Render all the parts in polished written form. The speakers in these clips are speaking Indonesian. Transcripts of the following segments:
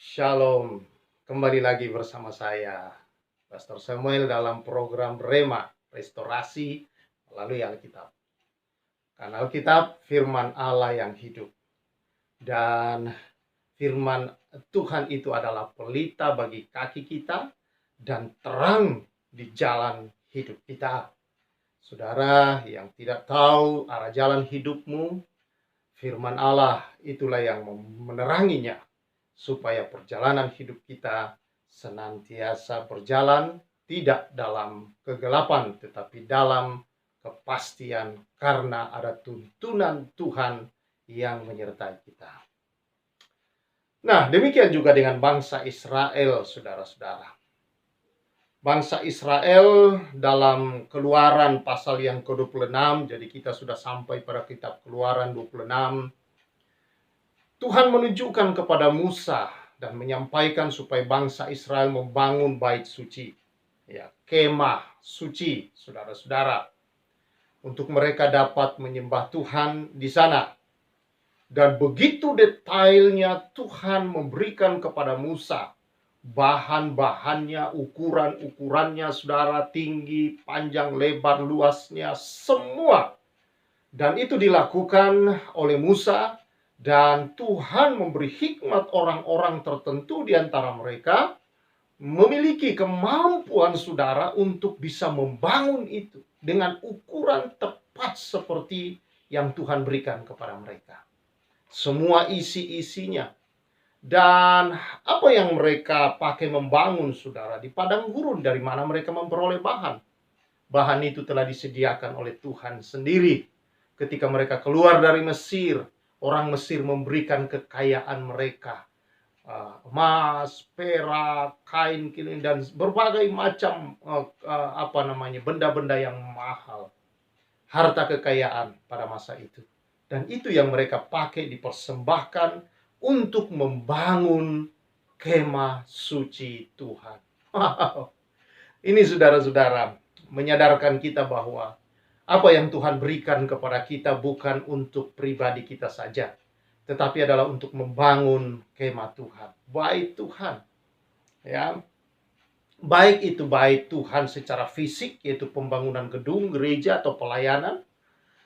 Shalom, kembali lagi bersama saya, Pastor Samuel dalam program Rema, Restorasi melalui Alkitab. Karena Alkitab firman Allah yang hidup. Dan firman Tuhan itu adalah pelita bagi kaki kita dan terang di jalan hidup kita. Saudara yang tidak tahu arah jalan hidupmu, firman Allah itulah yang meneranginya, supaya perjalanan hidup kita senantiasa berjalan tidak dalam kegelapan, tetapi dalam kepastian karena ada tuntunan Tuhan yang menyertai kita. Nah, demikian juga dengan bangsa Israel, saudara-saudara. Bangsa Israel dalam Keluaran pasal yang ke-26, jadi kita sudah sampai pada kitab Keluaran 26. Tuhan menunjukkan kepada Musa dan menyampaikan supaya bangsa Israel membangun bait suci, ya, kemah suci, saudara-saudara, untuk mereka dapat menyembah Tuhan di sana. Dan begitu detailnya Tuhan memberikan kepada Musa bahan-bahannya, ukuran-ukurannya, saudara, tinggi, panjang, lebar, luasnya, semua. Dan itu dilakukan oleh Musa. Dan Tuhan memberi hikmat orang-orang tertentu di antara mereka memiliki kemampuan, saudara, untuk bisa membangun itu dengan ukuran tepat seperti yang Tuhan berikan kepada mereka. Semua isi-isinya. Dan apa yang mereka pakai membangun, saudara, di padang gurun, dari mana mereka memperoleh bahan? Bahan itu telah disediakan oleh Tuhan sendiri. Ketika mereka keluar dari Mesir, orang Mesir memberikan kekayaan mereka, emas, perak, kain, dan berbagai macam benda-benda yang mahal, harta kekayaan pada masa itu. Dan itu yang mereka pakai dipersembahkan untuk membangun kemah suci Tuhan. Ini, saudara-saudara, menyadarkan kita bahwa apa yang Tuhan berikan kepada kita bukan untuk pribadi kita saja, tetapi adalah untuk membangun kemah Tuhan, bait Tuhan. Ya, baik itu bait Tuhan secara fisik, yaitu pembangunan gedung, gereja atau pelayanan,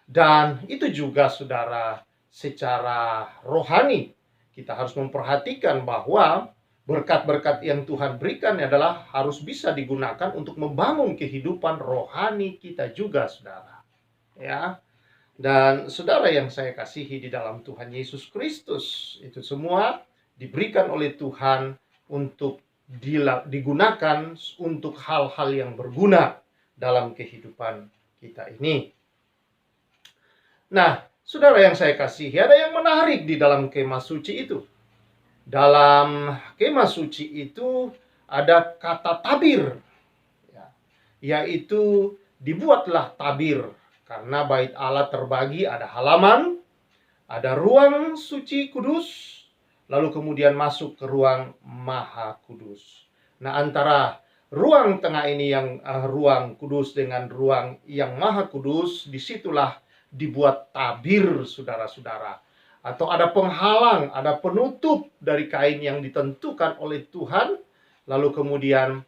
dan itu juga, saudara, secara rohani. Kita harus memperhatikan bahwa berkat-berkat yang Tuhan berikan adalah harus bisa digunakan untuk membangun kehidupan rohani kita juga, saudara. Ya. Dan saudara yang saya kasihi di dalam Tuhan Yesus Kristus, itu semua diberikan oleh Tuhan untuk digunakan untuk hal-hal yang berguna dalam kehidupan kita ini. Nah, saudara yang saya kasihi, ada yang menarik di dalam kemah suci itu. Dalam kemah suci itu ada kata tabir, ya, yaitu dibuatlah tabir. Karena bait Allah terbagi, ada halaman, ada ruang suci kudus, lalu kemudian masuk ke ruang maha kudus. Nah, antara ruang tengah ini yang ruang kudus dengan ruang yang maha kudus, disitulah dibuat tabir, saudara-saudara. Atau ada penghalang, ada penutup dari kain yang ditentukan oleh Tuhan. Lalu kemudian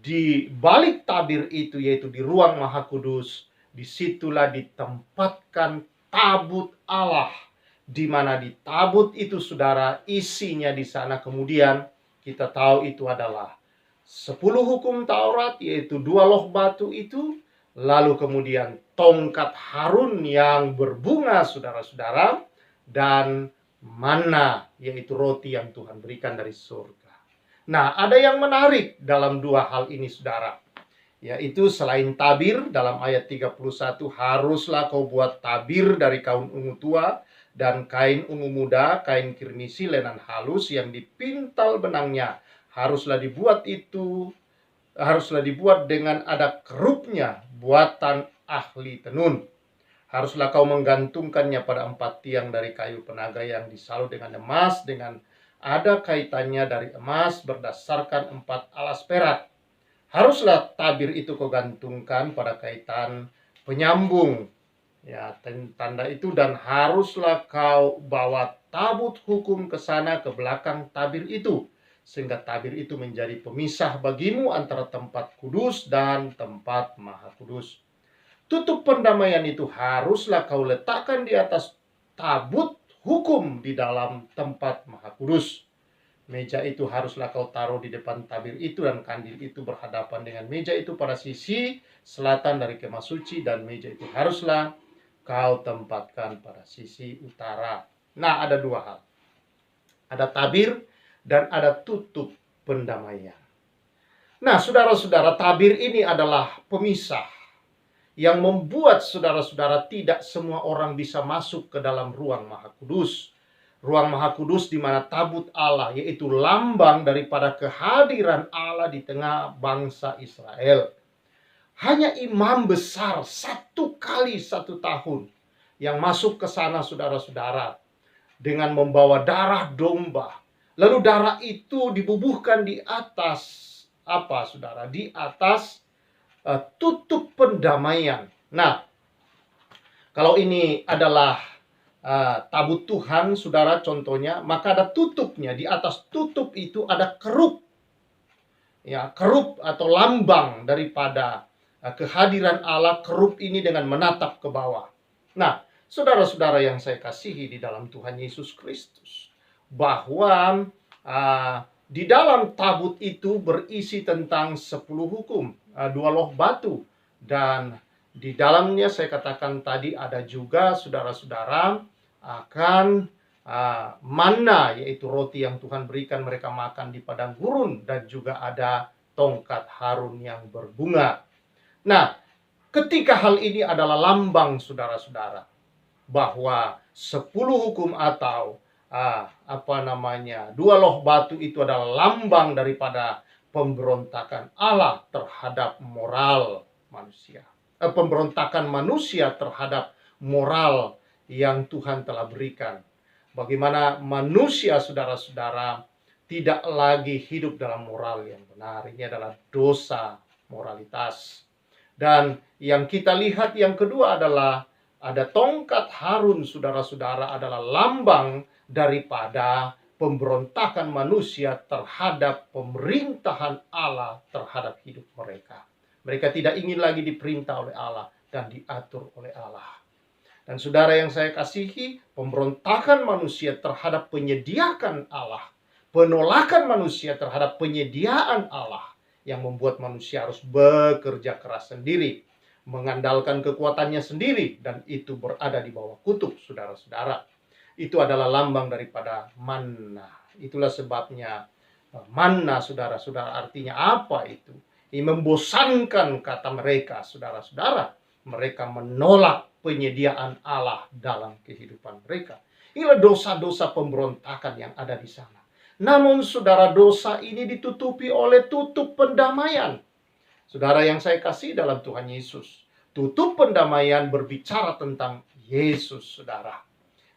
di balik tabir itu, yaitu di ruang maha kudus, disitulah ditempatkan tabut Allah, di mana di tabut itu, saudara, isinya di sana kemudian kita tahu itu adalah 10 hukum Taurat, yaitu 2 loh batu itu, lalu kemudian tongkat Harun yang berbunga, saudara-saudara, dan manna, yaitu roti yang Tuhan berikan dari surga. Nah, ada yang menarik dalam 2 hal ini, saudara, yaitu selain tabir dalam ayat 31, haruslah kau buat tabir dari kain ungu tua dan kain ungu muda, kain kirmisi, lenan halus yang dipintal benangnya. Haruslah dibuat dengan ada kerupnya, buatan ahli tenun. Haruslah kau menggantungkannya pada 4 tiang dari kayu penaga yang disalut dengan emas, dengan ada kaitannya dari emas berdasarkan 4 alas perak. Haruslah tabir itu kau gantungkan pada kaitan penyambung, ya, tanda itu, dan haruslah kau bawa tabut hukum ke sana, ke belakang tabir itu. sehingga tabir itu menjadi pemisah bagimu antara tempat kudus dan tempat maha kudus. Tutup pendamaian itu haruslah kau letakkan di atas tabut hukum di dalam tempat maha kudus. Meja itu haruslah kau taruh di depan tabir itu, dan kandil itu berhadapan dengan meja itu pada sisi selatan dari kemah suci, dan meja itu haruslah kau tempatkan pada sisi utara. Nah, ada dua hal. Ada tabir dan ada tutup pendamaian. Nah, saudara-saudara, tabir ini adalah pemisah yang membuat saudara-saudara tidak semua orang bisa masuk ke dalam ruang maha kudus. Ruang maha kudus di mana tabut Allah, yaitu lambang daripada kehadiran Allah di tengah bangsa Israel. Hanya imam besar 1 kali 1 tahun yang masuk ke sana, saudara-saudara, dengan membawa darah domba. Lalu darah itu dibubuhkan di atas apa, saudara? Di atas tutup pendamaian. Nah, kalau ini adalah tabut Tuhan, saudara, contohnya, maka ada tutupnya. Di atas tutup itu ada kerup. Ya, kerup atau lambang daripada kehadiran Allah. Kerup ini dengan menatap ke bawah. Nah, saudara-saudara yang saya kasihi di dalam Tuhan Yesus Kristus, bahwa di dalam tabut itu berisi tentang 10 hukum, 2 loh batu, dan di dalamnya saya katakan tadi ada juga, saudara-saudara, akan manna, yaitu roti yang Tuhan berikan mereka makan di padang gurun, dan juga ada tongkat Harun yang berbunga. Nah, ketika hal ini adalah lambang, saudara-saudara, bahwa 10 hukum atau 2 loh batu itu adalah lambang daripada pemberontakan Allah terhadap moral manusia. Pemberontakan manusia terhadap moral yang Tuhan telah berikan. Bagaimana manusia, saudara-saudara, tidak lagi hidup dalam moral yang benar. Ini adalah dosa moralitas. Dan yang kita lihat yang kedua adalah ada tongkat Harun, saudara-saudara, adalah lambang daripada pemberontakan manusia terhadap pemerintahan Allah terhadap hidup mereka. Mereka tidak ingin lagi diperintah oleh Allah dan diatur oleh Allah. Dan saudara yang saya kasihi, pemberontakan manusia terhadap penyediaan Allah, penolakan manusia terhadap penyediaan Allah, yang membuat manusia harus bekerja keras sendiri, mengandalkan kekuatannya sendiri, dan itu berada di bawah kutub, saudara-saudara. Itu adalah lambang daripada manna. Itulah sebabnya manna, saudara-saudara, artinya apa itu? Ini membosankan, kata mereka, saudara-saudara. Mereka menolak penyediaan Allah dalam kehidupan mereka. Inilah dosa-dosa pemberontakan yang ada di sana. Namun, saudara, dosa ini ditutupi oleh tutup pendamaian. Saudara yang saya kasih dalam Tuhan Yesus, tutup pendamaian berbicara tentang Yesus, saudara.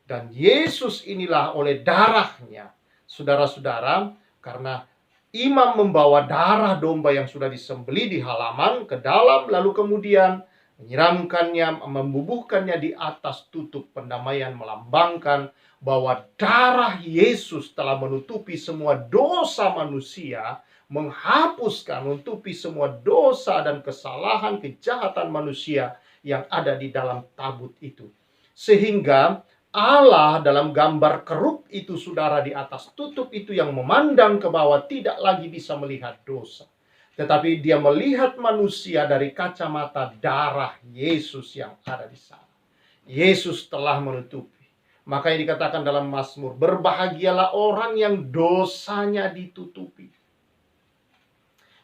Dan Yesus inilah oleh darahnya, saudara-saudara, karena imam membawa darah domba yang sudah disembelih di halaman ke dalam, lalu kemudian menyiramkannya, membubuhkannya di atas tutup pendamaian, melambangkan bahwa darah Yesus telah menutupi semua dosa manusia, menghapuskan, menutupi semua dosa dan kesalahan, kejahatan manusia yang ada di dalam tabut itu. Sehingga Allah dalam gambar kerup itu, saudara, di atas tutup itu yang memandang ke bawah tidak lagi bisa melihat dosa. Tetapi dia melihat manusia dari kacamata darah Yesus yang ada di sana. Yesus telah menutupi. Makanya dikatakan dalam Mazmur, berbahagialah orang yang dosanya ditutupi,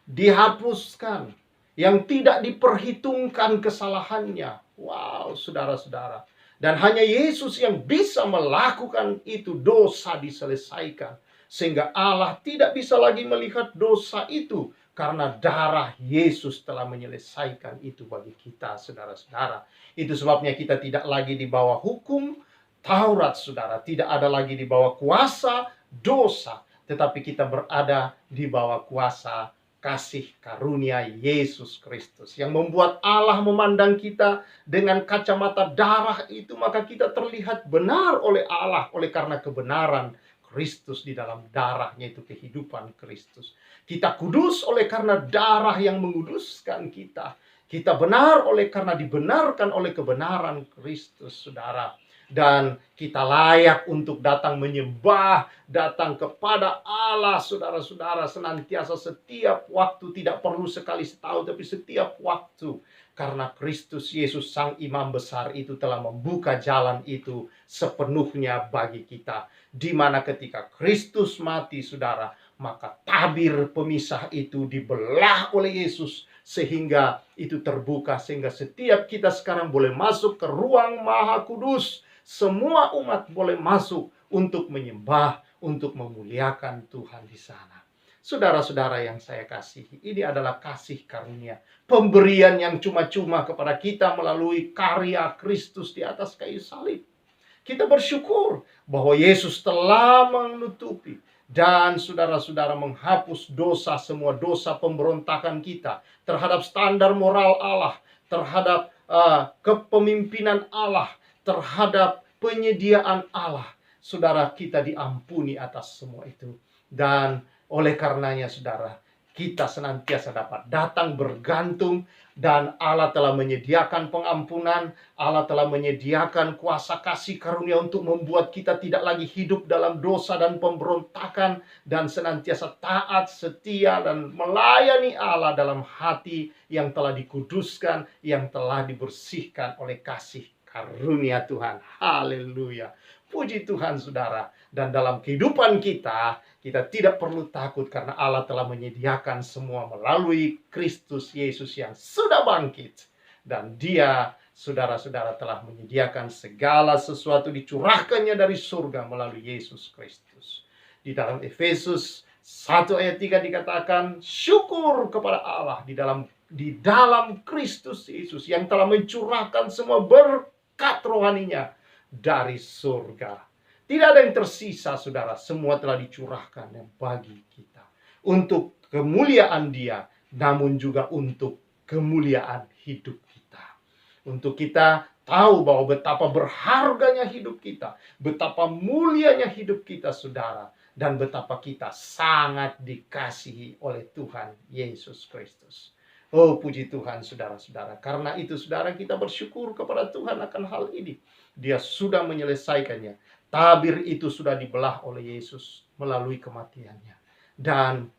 dihapuskan, yang tidak diperhitungkan kesalahannya. Wow, saudara-saudara. Dan hanya Yesus yang bisa melakukan itu, dosa diselesaikan. Sehingga Allah tidak bisa lagi melihat dosa itu, karena darah Yesus telah menyelesaikan itu bagi kita, saudara-saudara. Itu sebabnya kita tidak lagi di bawah hukum Taurat, saudara. Tidak ada lagi di bawah kuasa dosa. Tetapi kita berada di bawah kuasa kasih karunia Yesus Kristus, yang membuat Allah memandang kita dengan kacamata darah itu, maka kita terlihat benar oleh Allah oleh karena kebenaran Kristus di dalam darahnya, itu kehidupan Kristus. Kita kudus oleh karena darah yang menguduskan kita. Kita benar oleh karena dibenarkan oleh kebenaran Kristus, saudara. Dan kita layak untuk datang menyembah, datang kepada Allah, saudara-saudara, senantiasa setiap waktu, tidak perlu sekali setahun, tapi setiap waktu. Karena Kristus Yesus Sang Imam Besar itu telah membuka jalan itu sepenuhnya bagi kita. Di mana ketika Kristus mati, saudara, maka tabir pemisah itu dibelah oleh Yesus, sehingga itu terbuka, sehingga setiap kita sekarang boleh masuk ke ruang Maha Kudus. Semua umat boleh masuk untuk menyembah, untuk memuliakan Tuhan di sana. Saudara-saudara yang saya kasihi, ini adalah kasih karunia, pemberian yang cuma-cuma kepada kita melalui karya Kristus di atas kayu salib. Kita bersyukur bahwa Yesus telah menutupi dan saudara-saudara menghapus dosa, semua dosa pemberontakan kita terhadap standar moral Allah, terhadap kepemimpinan Allah, terhadap penyediaan Allah. Saudara, kita diampuni atas semua itu. Dan oleh karenanya, saudara, kita senantiasa dapat datang bergantung, dan Allah telah menyediakan pengampunan, Allah telah menyediakan kuasa kasih karunia untuk membuat kita tidak lagi hidup dalam dosa dan pemberontakan, dan senantiasa taat, setia, dan melayani Allah dalam hati yang telah dikuduskan, yang telah dibersihkan oleh kasih karunia Tuhan. Haleluya. Puji Tuhan, saudara. Dan dalam kehidupan kita, kita tidak perlu takut karena Allah telah menyediakan semua melalui Kristus Yesus yang sudah bangkit. Dan Dia, saudara-saudara, telah menyediakan segala sesuatu, dicurahkannya dari surga melalui Yesus Kristus. Di dalam Efesus 1 ayat 3 dikatakan, syukur kepada Allah di dalam Kristus Yesus yang telah mencurahkan semua berkat rohaninya dari surga. Tidak ada yang tersisa, saudara. Semua telah dicurahkan bagi kita. Untuk kemuliaan Dia, namun juga untuk kemuliaan hidup kita. Untuk kita tahu bahwa betapa berharganya hidup kita, betapa mulianya hidup kita, saudara. Dan betapa kita sangat dikasihi oleh Tuhan Yesus Kristus. Oh, puji Tuhan, saudara-saudara. Karena itu, saudara, kita bersyukur kepada Tuhan akan hal ini. Dia sudah menyelesaikannya. Tabir itu sudah dibelah oleh Yesus melalui kematiannya. Dan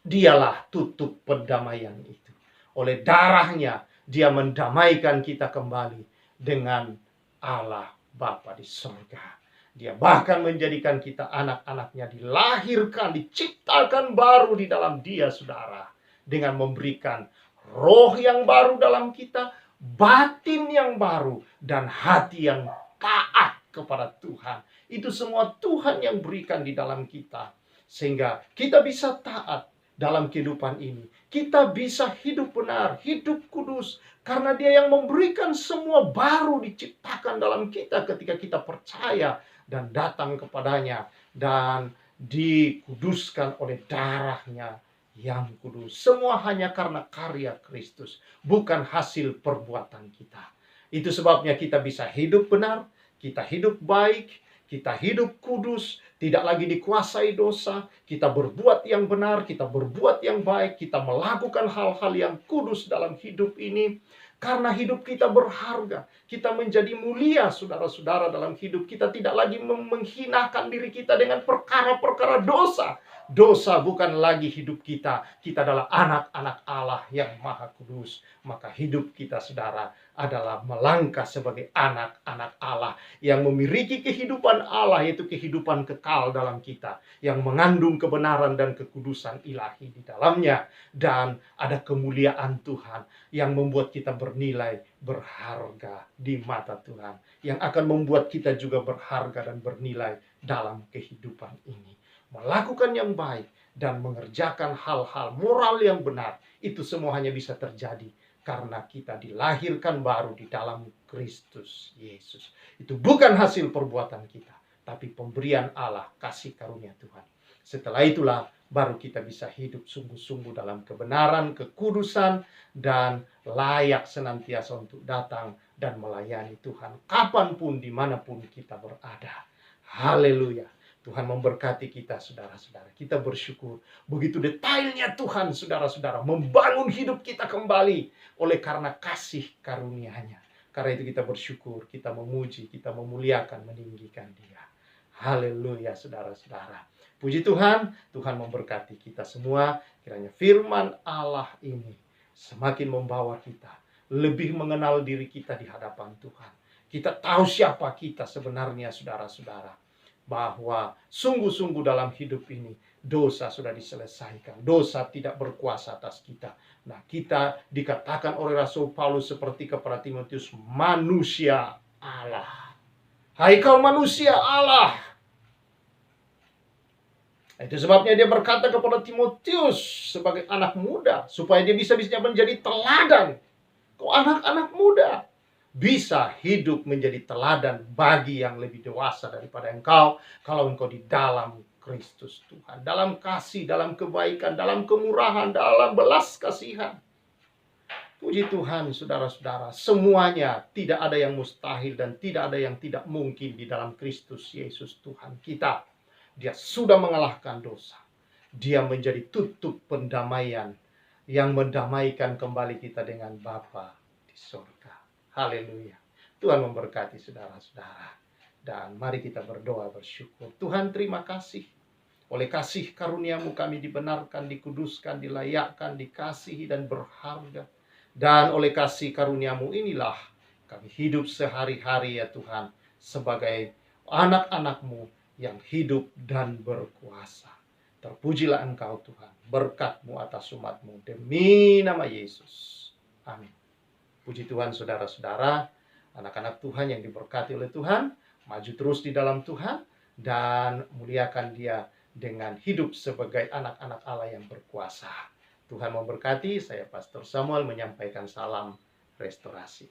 Dialah tutup perdamaian itu. Oleh darahnya, Dia mendamaikan kita kembali dengan Allah Bapa di surga. Dia bahkan menjadikan kita anak-anaknya, dilahirkan, diciptakan baru di dalam Dia, saudara. Dengan memberikan roh yang baru dalam kita, batin yang baru, dan hati yang taat kepada Tuhan. Itu semua Tuhan yang berikan di dalam kita. Sehingga kita bisa taat dalam kehidupan ini. Kita bisa hidup benar, hidup kudus. Karena Dia yang memberikan semua baru diciptakan dalam kita ketika kita percaya dan datang kepadanya. Dan dikuduskan oleh darahnya yang kudus. Semua hanya karena karya Kristus, bukan hasil perbuatan kita. Itu sebabnya kita bisa hidup benar, kita hidup baik, kita hidup kudus, tidak lagi dikuasai dosa, kita berbuat yang benar, kita berbuat yang baik, kita melakukan hal-hal yang kudus dalam hidup ini. Karena hidup kita berharga, kita menjadi mulia, saudara-saudara, dalam hidup kita. Tidak lagi menghinakan diri kita dengan perkara-perkara dosa. Dosa bukan lagi hidup kita. Kita adalah anak-anak Allah yang maha kudus. Maka hidup kita, saudara, adalah melangkah sebagai anak-anak Allah yang memiliki kehidupan Allah, yaitu kehidupan kekal dalam kita, yang mengandung kebenaran dan kekudusan ilahi di dalamnya. Dan ada kemuliaan Tuhan yang membuat kita bernilai berharga di mata Tuhan, yang akan membuat kita juga berharga dan bernilai dalam kehidupan ini. Melakukan yang baik dan mengerjakan hal-hal moral yang benar, itu semua hanya bisa terjadi karena kita dilahirkan baru di dalam Kristus Yesus. Itu bukan hasil perbuatan kita, tapi pemberian Allah, kasih karunia Tuhan. Setelah itulah baru kita bisa hidup sungguh-sungguh dalam kebenaran, kekudusan, dan layak senantiasa untuk datang dan melayani Tuhan kapanpun, dimanapun kita berada. Haleluya. Tuhan memberkati kita, saudara-saudara. Kita bersyukur. Begitu detailnya Tuhan, saudara-saudara, membangun hidup kita kembali oleh karena kasih karunia-Nya. Karena itu kita bersyukur, kita memuji, kita memuliakan, meninggikan Dia. Haleluya, saudara-saudara. Puji Tuhan, Tuhan memberkati kita semua. Kiranya firman Allah ini semakin membawa kita lebih mengenal diri kita di hadapan Tuhan. Kita tahu siapa kita sebenarnya, saudara-saudara. Bahwa sungguh-sungguh dalam hidup ini dosa sudah diselesaikan. Dosa tidak berkuasa atas kita. Nah, kita dikatakan oleh Rasul Paulus seperti kepada Timotius, manusia Allah. Hai kau manusia Allah. Itu sebabnya dia berkata kepada Timotius sebagai anak muda, supaya dia bisa-bisa menjadi teladan. Kau anak-anak muda bisa hidup menjadi teladan bagi yang lebih dewasa daripada engkau, kalau engkau di dalam Kristus Tuhan, dalam kasih, dalam kebaikan, dalam kemurahan, dalam belas kasihan. Puji Tuhan, saudara-saudara, semuanya tidak ada yang mustahil dan tidak ada yang tidak mungkin di dalam Kristus Yesus Tuhan kita. Dia sudah mengalahkan dosa. Dia menjadi tutup pendamaian yang mendamaikan kembali kita dengan Bapa di surga. Haleluya. Tuhan memberkati saudara-saudara. Dan mari kita berdoa bersyukur. Tuhan, terima kasih. Oleh kasih karunia-Mu kami dibenarkan, dikuduskan, dilayakkan, dikasihi dan berharga. Dan oleh kasih karunia-Mu inilah kami hidup sehari-hari ya Tuhan. Sebagai anak-anak-Mu yang hidup dan berkuasa. Terpujilah Engkau Tuhan. Berkat-Mu atas umat-Mu. Demi nama Yesus. Amin. Puji Tuhan, saudara-saudara, anak-anak Tuhan yang diberkati oleh Tuhan, maju terus di dalam Tuhan, dan muliakan Dia dengan hidup sebagai anak-anak Allah yang berkuasa. Tuhan memberkati. Saya Pastor Samuel menyampaikan salam restorasi.